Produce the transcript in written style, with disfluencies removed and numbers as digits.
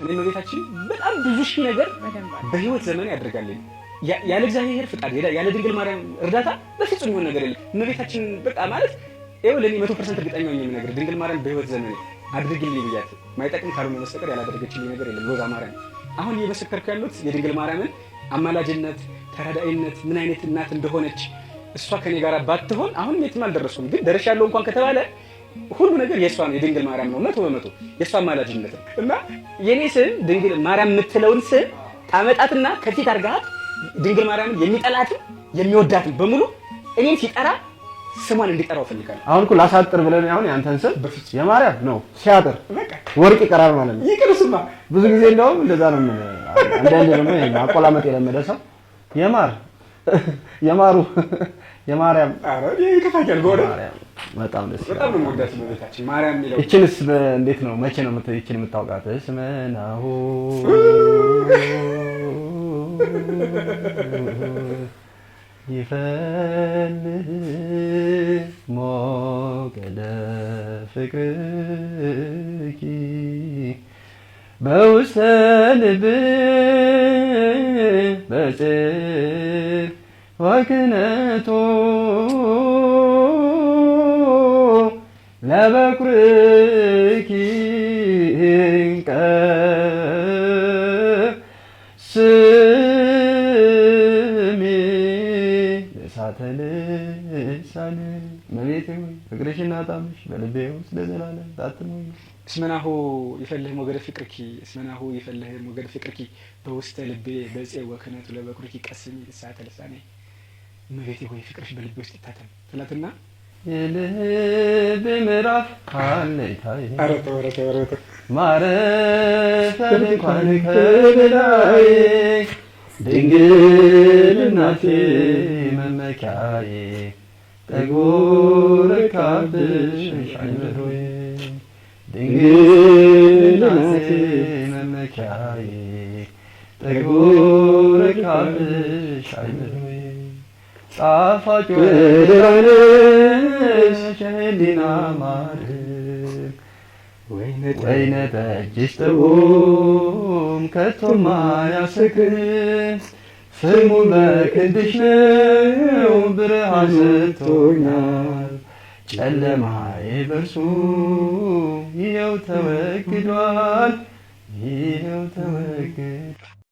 እኔ እመቤታችን በጣም ብዙ ሺህ ነገር በህይወት ዘመን ያደርጋልኝ ያለ እግዚአብሔር ፍቃድ ያለ ድንግል ማርያም እርዳታ በፍጹም ይሆን ነገር የለም። እመቤታችን በቃ ማለት ይኸው ለኔ 100% እርግጠኛ ነኝ የምነግርህ ድንግል ማርያም በህይወት ዘመን አድርግልኝ ብያት ማይጠቅም ካልሆነ በስተቀር ያላደረገችልኝ ነገር የለም። ሎዛ ማርያም አሁን እየመሰከርኩ ያሉት የድንግል ማርያምን አማላጅነት ተራዳኢነት ምን አይነት እናት እንደሆነች እሷ ከኔ ጋር ባትሆን አሁን የትም አልደረስኩም። ግን ደረሻለሁ እንኳን ከተባለ ሁሉ ነገር የሷ ነው የድንግል ማርያም ነው 100% የሷ አማላጅነት ነው። እና የኔ ስም ድንግል ማርያም የምትለውን ስም ታመጣትና ከፊት አርጋት ድንግል ማርያምን የሚጠላትን የሚወዳትን በሙሉ እኔን ሲጠራ ስሟን እንዲጠራው ፈልጋለሁ። አሁን እኮ ላሳጥር ብለን አሁን ያንተን ስም የማርያም ነው ሲያጥር ወርቅ ይቀራል ማለት ነው። ይቅርስማ ብዙ ጊዜ እንደውም እንደዛ ነው። አንዳንዴ ደግሞ ማቆላመጥ የለመደ ሰው የማሩ የማርያም አረ ይከፋኛል። ጎረ በጣም ደስ ይላል። በጣም ነው የምወዳት እመቤታችን ማርያም የሚለው። እቺንስ እንዴት ነው መቼ ነው እቺን የምታውቃት? ስመናሁ ይፈልህ ሞገደ ፍቅርኪ በውስተ ልብህ በጽድቅ ወክነቶ ለበኩርኪ ስሚ ለእሳተ ልሳን እመቤቴ ሆይ ፍቅርሽን አጣምሽ በልቤ ውስጥ ለዘላለም ታትሞ እስመናሁ ይፈልህ ሞገደ ፍቅርኪ እስመናሁ ይፈልህ ሞገደ ፍቅርኪ በውስተ ልቤ በጽድቅ ወክነቶ ለበኩርኪ ቀስሚ ለእሳተ ልሳን እመቤቴ ሆይ ፍቅርሽ በልቤ ውስጥ ይታተም ትላትና የልብ ምዕራፍ አለይታይ አረተ ማረፊያ እንኳን ከላይ ድንግል እናቴ መመኪያዬ ጠጉር ካብሽ አይምሮዬ ድንግል እናቴ መመኪያዬ ጠጉር ካብሽ አይምሮዬ ጣፋጭ ወደራነሽ ሸህሊና ማርያም ወይነ ጠጅሽ ጥዑም ከቶም አያሰክር ስሙ በክንድሽ ነው ብርሃን ሰጥቶኛል ጨለማዬ በርሱ ይኸው ተወግዷል ይኸው ተወግዷል።